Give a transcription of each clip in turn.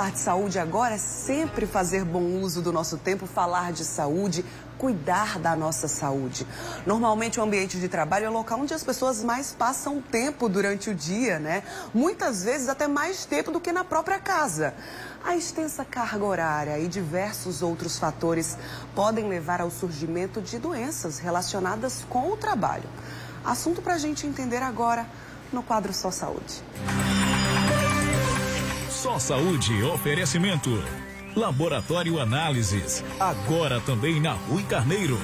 Falar de saúde agora é sempre fazer bom uso do nosso tempo, falar de saúde, cuidar da nossa saúde. Normalmente o ambiente de trabalho é o local onde as pessoas mais passam tempo durante o dia, né? Muitas vezes até mais tempo do que na própria casa. A extensa carga horária e diversos outros fatores podem levar ao surgimento de doenças relacionadas com o trabalho. Assunto para a gente entender agora no quadro Só Saúde. Só Saúde, oferecimento. Laboratório Análises, agora também na Rui Carneiro.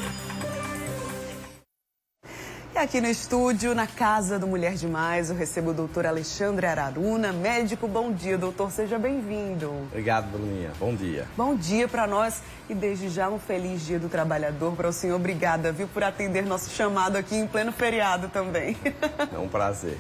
E aqui no estúdio, na Casa do Mulher Demais, eu recebo o doutor Alexandre Araruna, médico. Bom dia, doutor, seja bem-vindo. Obrigado, Bruninha. Bom dia. Bom dia para nós e desde já um feliz Dia do Trabalhador para o senhor. Obrigada, viu, por atender nosso chamado aqui em pleno feriado também. É um prazer.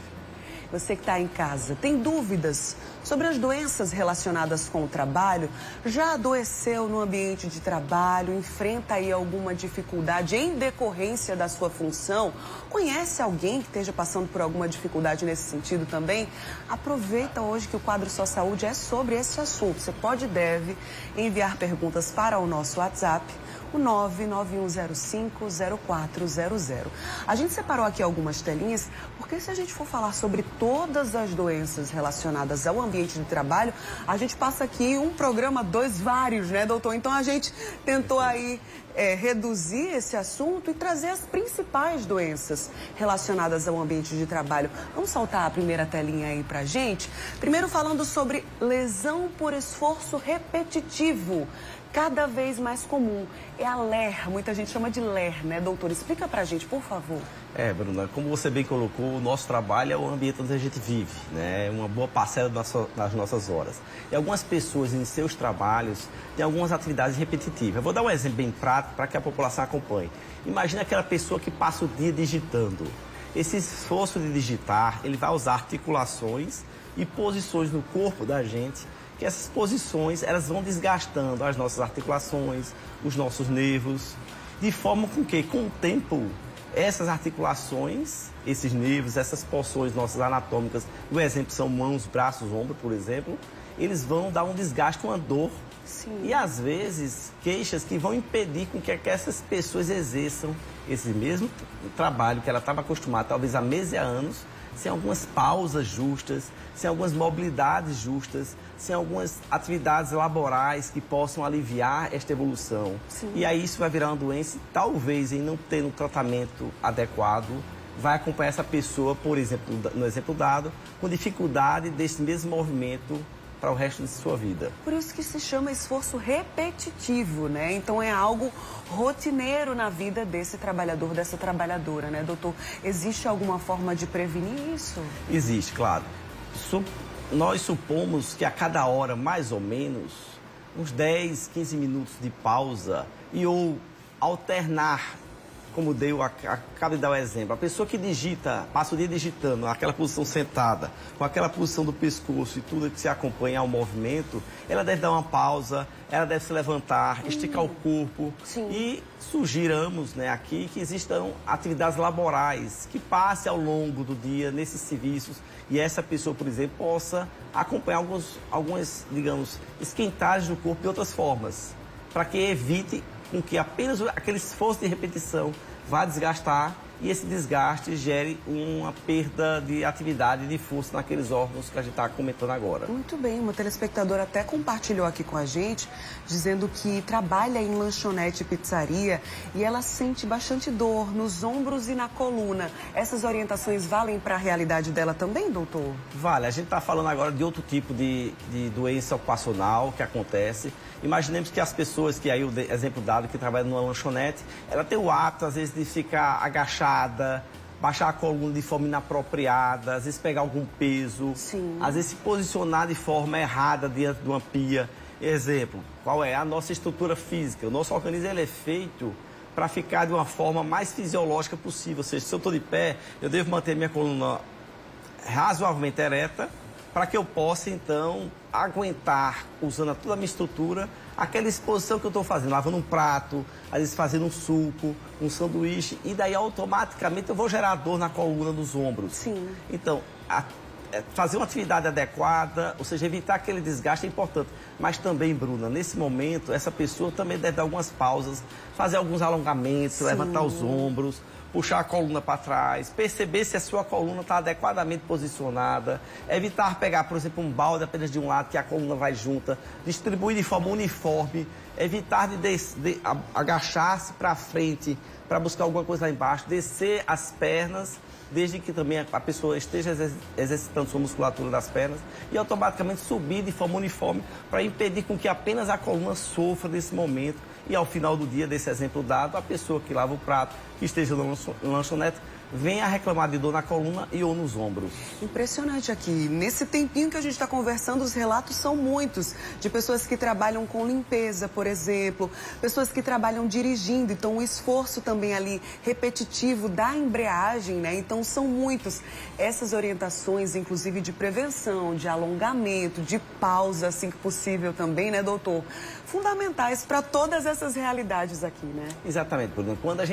Você que está em casa, tem dúvidas sobre as doenças relacionadas com o trabalho? Já adoeceu no ambiente de trabalho? Enfrenta aí alguma dificuldade em decorrência da sua função? Conhece alguém que esteja passando por alguma dificuldade nesse sentido também? Aproveita hoje que o quadro Só Saúde é sobre esse assunto. Você pode e deve enviar perguntas para o nosso WhatsApp, o 991050400. A gente separou aqui algumas telinhas, porque se a gente for falar sobre todas as doenças relacionadas ao ambiente de trabalho, a gente passa aqui um programa, vários, né, doutor? Então a gente tentou aí reduzir esse assunto e trazer as principais doenças relacionadas ao ambiente de trabalho. Vamos soltar a primeira telinha aí pra gente? Primeiro falando sobre lesão por esforço repetitivo. Cada vez mais comum é a LER, muita gente chama de LER, né, doutor? Explica pra gente, por favor. Bruna, como você bem colocou, o nosso trabalho é o ambiente onde a gente vive, né? Uma boa parcela das nossas horas. E algumas pessoas em seus trabalhos têm algumas atividades repetitivas. Eu vou dar um exemplo bem prático para que a população acompanhe. Imagina aquela pessoa que passa o dia digitando. Esse esforço de digitar, ele vai usar articulações e posições no corpo da gente, que essas posições, elas vão desgastando as nossas articulações, os nossos nervos, de forma com que, com o tempo, essas articulações, esses nervos, essas porções nossas anatômicas, o exemplo são mãos, braços, ombro, por exemplo, eles vão dar um desgaste, uma dor. Sim. E, às vezes, queixas que vão impedir com que essas pessoas exerçam esse mesmo trabalho que ela estava acostumada, talvez há meses e há anos, sem algumas pausas justas, sem algumas mobilidades justas, sem algumas atividades laborais que possam aliviar esta evolução. Sim. E aí isso vai virar uma doença, talvez em não ter um tratamento adequado, vai acompanhar essa pessoa, por exemplo, no exemplo dado, com dificuldade desse mesmo movimento para o resto de sua vida. Por isso que se chama esforço repetitivo, né? Então é algo rotineiro na vida desse trabalhador, dessa trabalhadora, né, doutor? Existe alguma forma de prevenir isso? Existe, claro. Nós supomos que a cada hora, mais ou menos, uns 10, 15 minutos de pausa ou alternar, como acabo de dar o exemplo. A pessoa que digita, passa o dia digitando, aquela posição sentada, com aquela posição do pescoço e tudo que se acompanha ao movimento, ela deve dar uma pausa, ela deve se levantar, esticar o corpo. Sim. E sugiramos, né, aqui que existam atividades laborais que passe ao longo do dia nesses serviços e essa pessoa, por exemplo, possa acompanhar algumas, digamos, esquentagens do corpo de outras formas, para que evite com que apenas aquele esforço de repetição vá desgastar e esse desgaste gere uma perda de atividade e de força naqueles órgãos que a gente está comentando agora. Muito bem, uma telespectadora até compartilhou aqui com a gente, dizendo que trabalha em lanchonete e pizzaria e ela sente bastante dor nos ombros e na coluna. Essas orientações valem para a realidade dela também, doutor? Vale, a gente está falando agora de outro tipo de doença ocupacional que acontece. Imaginemos que as pessoas, que aí o exemplo dado, que trabalham numa lanchonete, ela tem o hábito, às vezes, de ficar agachada, baixar a coluna de forma inapropriada, às vezes pegar algum peso, Sim. Às vezes se posicionar de forma errada diante de uma pia. Exemplo, qual é a nossa estrutura física? O nosso organismo ele é feito para ficar de uma forma mais fisiológica possível. Ou seja, se eu estou de pé, eu devo manter minha coluna razoavelmente ereta, para que eu possa, então, aguentar, usando toda a minha estrutura, aquela exposição que eu estou fazendo, lavando um prato, às vezes fazendo um suco, um sanduíche, e daí automaticamente eu vou gerar dor na coluna dos ombros. Sim. Então, fazer uma atividade adequada, ou seja, evitar aquele desgaste é importante. Mas também, Bruna, nesse momento, essa pessoa também deve dar algumas pausas, fazer alguns alongamentos, levantar os ombros, puxar a coluna para trás, perceber se a sua coluna está adequadamente posicionada, evitar pegar, por exemplo, um balde apenas de um lado, que a coluna vai junta, distribuir de forma uniforme, evitar de agachar-se para frente para buscar alguma coisa lá embaixo, descer as pernas, desde que também a pessoa esteja exercitando sua musculatura das pernas e automaticamente subir de forma uniforme para impedir com que apenas a coluna sofra nesse momento e ao final do dia, desse exemplo dado, a pessoa que lava o prato, que esteja no lanchonete, venha reclamar de dor na coluna e ou nos ombros. Impressionante aqui. Nesse tempinho que a gente está conversando, os relatos são muitos. De pessoas que trabalham com limpeza, por exemplo. Pessoas que trabalham dirigindo. Então, o esforço também ali repetitivo da embreagem, né? Então, são muitos. Essas orientações, inclusive de prevenção, de alongamento, de pausa, assim que possível também, né, doutor? Fundamentais para todas essas realidades aqui, né? Exatamente, Bruno. Quando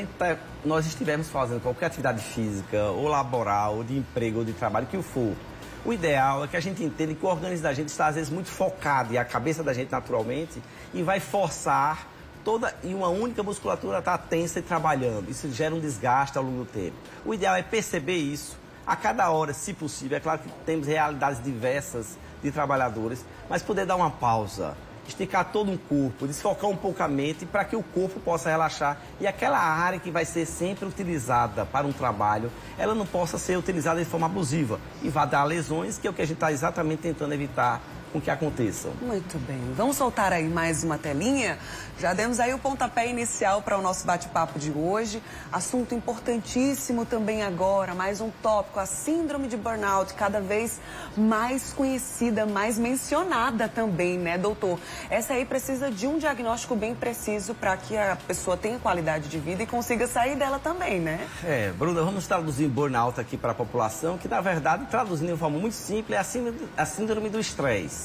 nós estivermos fazendo qualquer atividade física, ou laboral, ou de emprego, ou de trabalho, que o for, o ideal é que a gente entenda que o organismo da gente está, às vezes, muito focado, e a cabeça da gente, naturalmente, e vai forçar e uma única musculatura está tensa e trabalhando. Isso gera um desgaste ao longo do tempo. O ideal é perceber isso a cada hora, se possível. É claro que temos realidades diversas de trabalhadores, mas poder dar uma pausa, esticar todo o corpo, desfocar um pouco a mente para que o corpo possa relaxar e aquela área que vai ser sempre utilizada para um trabalho, ela não possa ser utilizada de forma abusiva e vai dar lesões, que é o que a gente está exatamente tentando evitar com que aconteçam. Muito bem. Vamos soltar aí mais uma telinha? Já demos aí o pontapé inicial para o nosso bate-papo de hoje. Assunto importantíssimo também agora, mais um tópico, a síndrome de burnout, cada vez mais conhecida, mais mencionada também, né, doutor? Essa aí precisa de um diagnóstico bem preciso para que a pessoa tenha qualidade de vida e consiga sair dela também, né? Bruna, vamos traduzir burnout aqui para a população, que na verdade, traduzindo de uma forma muito simples, é a síndrome do estresse.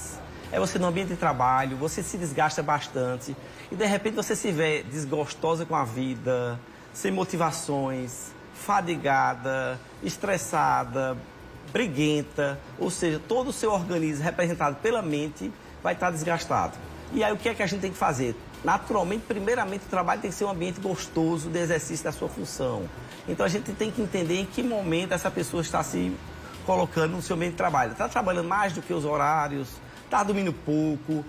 É você no ambiente de trabalho, você se desgasta bastante e de repente você se vê desgostosa com a vida, sem motivações, fadigada, estressada, briguenta, ou seja, todo o seu organismo representado pela mente vai estar desgastado. E aí o que é que a gente tem que fazer? Naturalmente, primeiramente, o trabalho tem que ser um ambiente gostoso de exercício da sua função. Então a gente tem que entender em que momento essa pessoa está se colocando no seu ambiente de trabalho. Está trabalhando mais do que os horários, está dormindo pouco,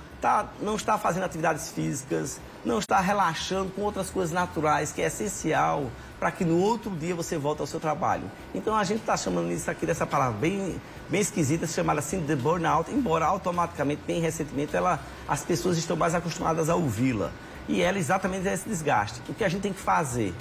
não está fazendo atividades físicas, não está relaxando com outras coisas naturais, que é essencial para que no outro dia você volte ao seu trabalho. Então a gente está chamando isso aqui dessa palavra bem esquisita, chamada síndrome de burnout, embora automaticamente, bem recentemente, as pessoas estão mais acostumadas a ouvi-la. E ela exatamente é esse desgaste. O que a gente tem que fazer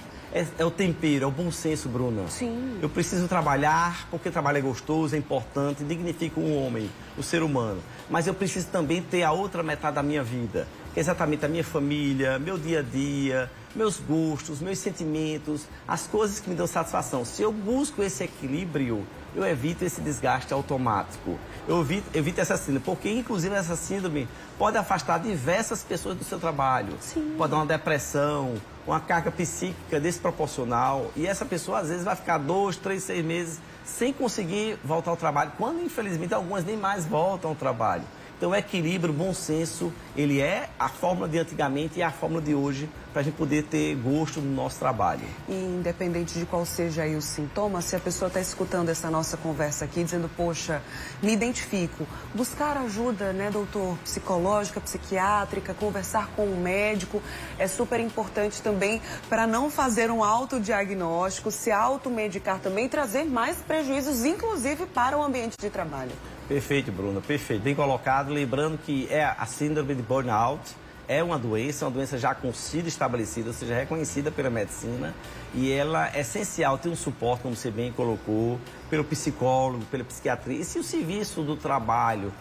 é o tempero, é o bom senso, Bruna. Sim. Eu preciso trabalhar porque trabalho é gostoso, é importante, dignifica um homem, o ser humano. Mas eu preciso também ter a outra metade da minha vida, que é exatamente a minha família, meu dia a dia, meus gostos, meus sentimentos, as coisas que me dão satisfação. Se eu busco esse equilíbrio, eu evito esse desgaste automático. Eu evito essa síndrome, porque inclusive essa síndrome pode afastar diversas pessoas do seu trabalho. Sim. Pode dar uma depressão, uma carga psíquica desproporcional. E essa pessoa, às vezes, vai ficar 2, 3, 6 meses sem conseguir voltar ao trabalho, quando, infelizmente, algumas nem mais voltam ao trabalho. Então, o equilíbrio, o bom senso, ele é a fórmula de antigamente e a fórmula de hoje para a gente poder ter gosto no nosso trabalho. E independente de qual seja aí o sintoma, se a pessoa está escutando essa nossa conversa aqui, dizendo, poxa, me identifico, buscar ajuda, né, doutor, psicológica, psiquiátrica, conversar com um médico, é super importante também para não fazer um autodiagnóstico, se automedicar também, trazer mais prejuízos, inclusive para o ambiente de trabalho. Perfeito, Bruna, perfeito. Bem colocado. Lembrando que a síndrome de burnout é uma doença já conhecida, estabelecida, ou seja, reconhecida pela medicina. E ela é essencial ter um suporte, como você bem colocou, pelo psicólogo, pela psiquiatria. E se o serviço do trabalho,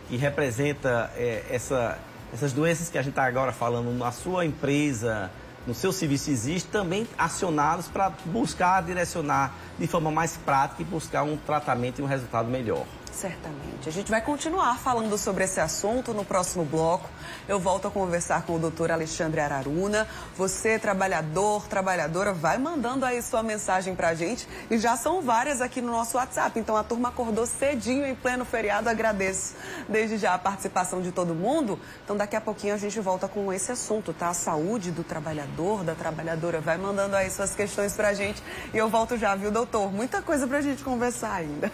que representa essas doenças que a gente está agora falando na sua empresa, no seu serviço existe, também acioná-los para buscar, direcionar de forma mais prática e buscar um tratamento e um resultado melhor. Certamente. A gente vai continuar falando sobre esse assunto no próximo bloco. Eu volto a conversar com o doutor Alexandre Araruna. Você, trabalhador, trabalhadora, vai mandando aí sua mensagem pra gente. E já são várias aqui no nosso WhatsApp. Então a turma acordou cedinho em pleno feriado. Agradeço desde já a participação de todo mundo. Então daqui a pouquinho a gente volta com esse assunto, tá? A saúde do trabalhador, da trabalhadora. Vai mandando aí suas questões pra gente. E eu volto já, viu, doutor? Muita coisa pra gente conversar ainda.